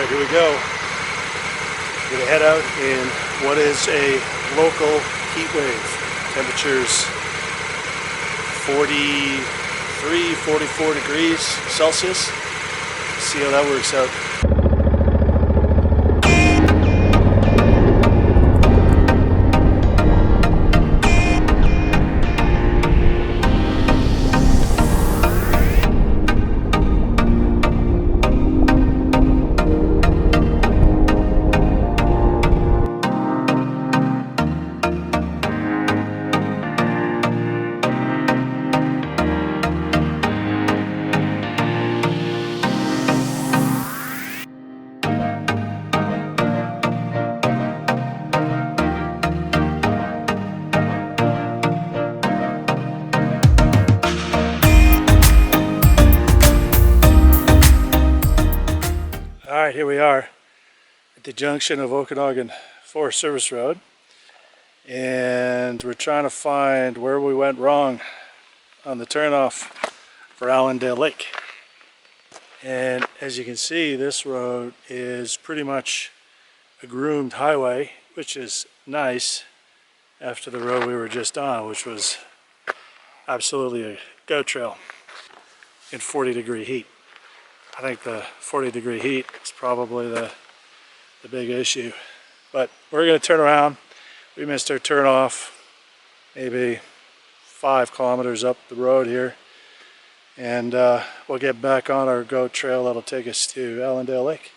Alright, here we go. We're going to head out in what is a local heat wave. Temperatures 43, 44 degrees Celsius. See how that works out. Alright, here we are at the junction of Okanogan Forest Service Road, and we're trying to find where we went wrong on the turnoff for Allendale Lake. And as you can see, this road is pretty much a groomed highway, which is nice after the road we were just on, which was absolutely a goat trail in 40-degree heat. I think the 40-degree heat is probably the big issue. But we're going to turn around. We missed our turn off maybe 5 kilometers up the road here. And we'll get back on our goat trail that'll take us to Allendale Lake.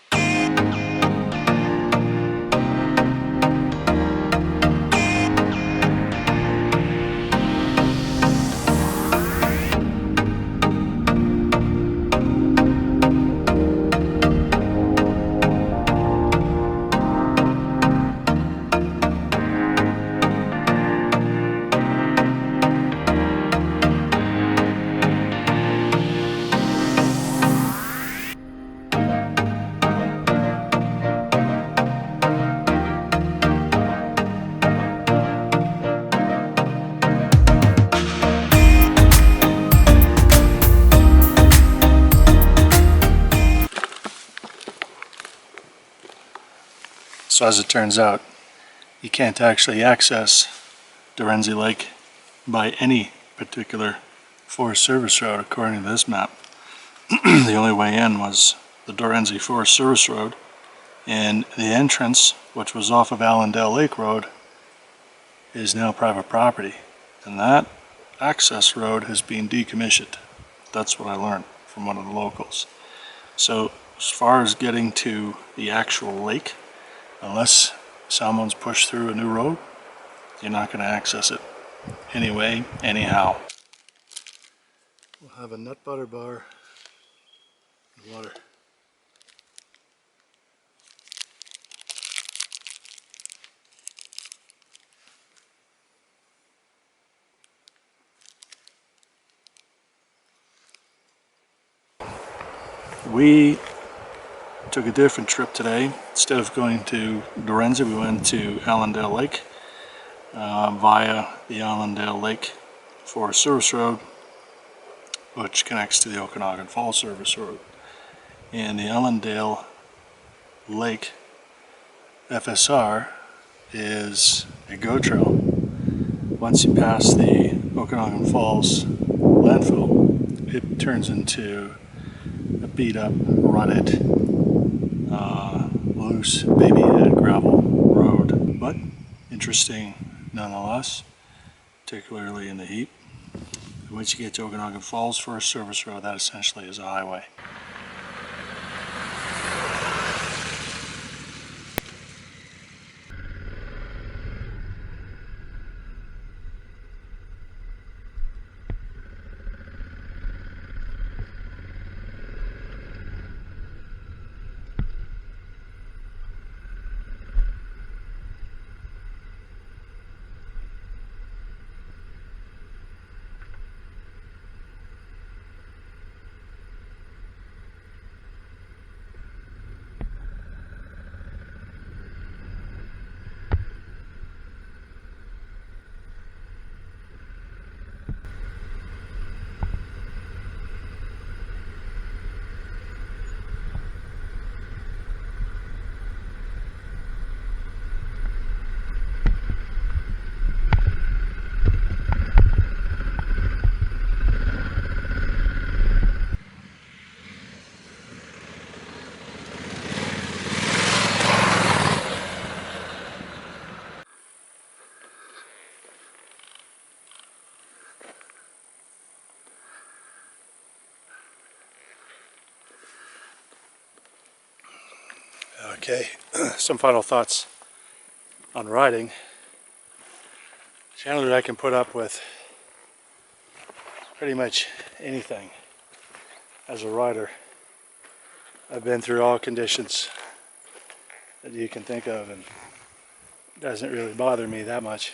So as it turns out, you can't actually access Dorenzi Lake by any particular Forest Service road according to this map. The only way in was the Dorenzi Forest Service Road, and the entrance, which was off of Allendale Lake Road, is now private property. And that access road has been decommissioned. That's what I learned from one of the locals. So as far as getting to the actual lake, unless someone's pushed through a new road, you're not going to access it anyway, anyhow. We'll have a nut butter bar and water. We took a different trip today. Instead of going to Dorenzi, we went to Allendale Lake via the Allendale Lake Forest Service Road, which connects to the Okanogan Falls Service Road. And the Allendale Lake FSR is a go trail. Once you pass the Okanogan Falls landfill, it turns into a beat up, rutted, loose baby head gravel road, but interesting nonetheless, particularly in the heat. Once you get to Okanogan Falls Forest Service Road, that essentially is a highway. Okay, some final thoughts on riding. Generally, I can put up with pretty much anything as a rider. I've been through all conditions that you can think of, and it doesn't really bother me that much.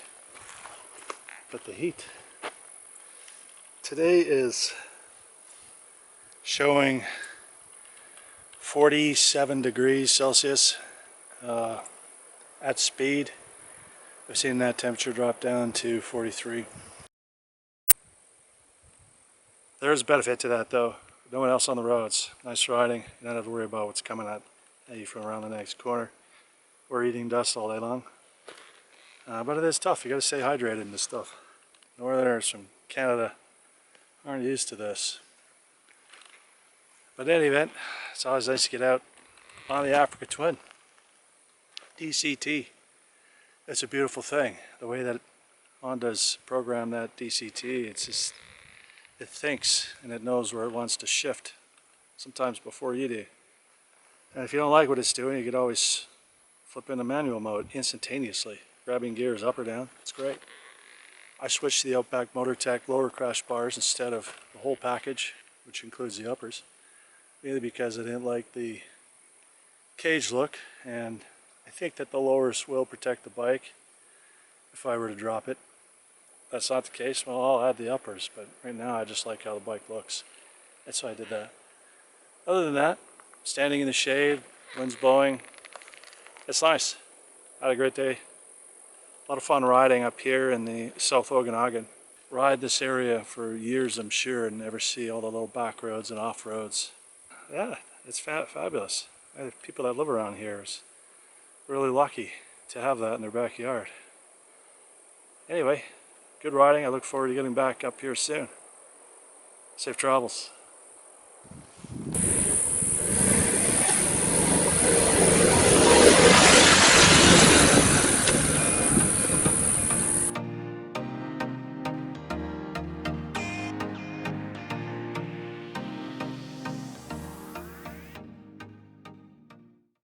But the heat. Today is showing 47 degrees Celsius at speed. I've seen that temperature drop down to 43. There's a benefit to that though. No one else on the roads. Nice riding. You don't have to worry about what's coming at you from around the next corner or eating dust all day long. But it is tough. You got to stay hydrated in this stuff. Northerners from Canada aren't used to this. But in any event, it's always nice to get out on the Africa Twin. DCT. It's a beautiful thing. The way that Honda's programmed that DCT, it's just, it thinks and it knows where it wants to shift, sometimes before you do. And if you don't like what it's doing, you could always flip into manual mode instantaneously, grabbing gears up or down. It's great. I switched to the Outback MotorTech lower crash bars instead of the whole package, which includes the uppers, mainly because I didn't like the cage look, and I think that the lowers will protect the bike if I were to drop it. That's not the case. Well, I'll add the uppers, but right now I just like how the bike looks. That's why I did that. Other than that, standing in the shade, wind's blowing, it's nice. Had a great day. A lot of fun riding up here in the South Okanogan. Ride this area for years, I'm sure, and never see all the little back roads and off roads. Yeah, it's fabulous. People that live around here is really lucky to have that in their backyard. Anyway, good riding. I look forward to getting back up here soon. Safe travels.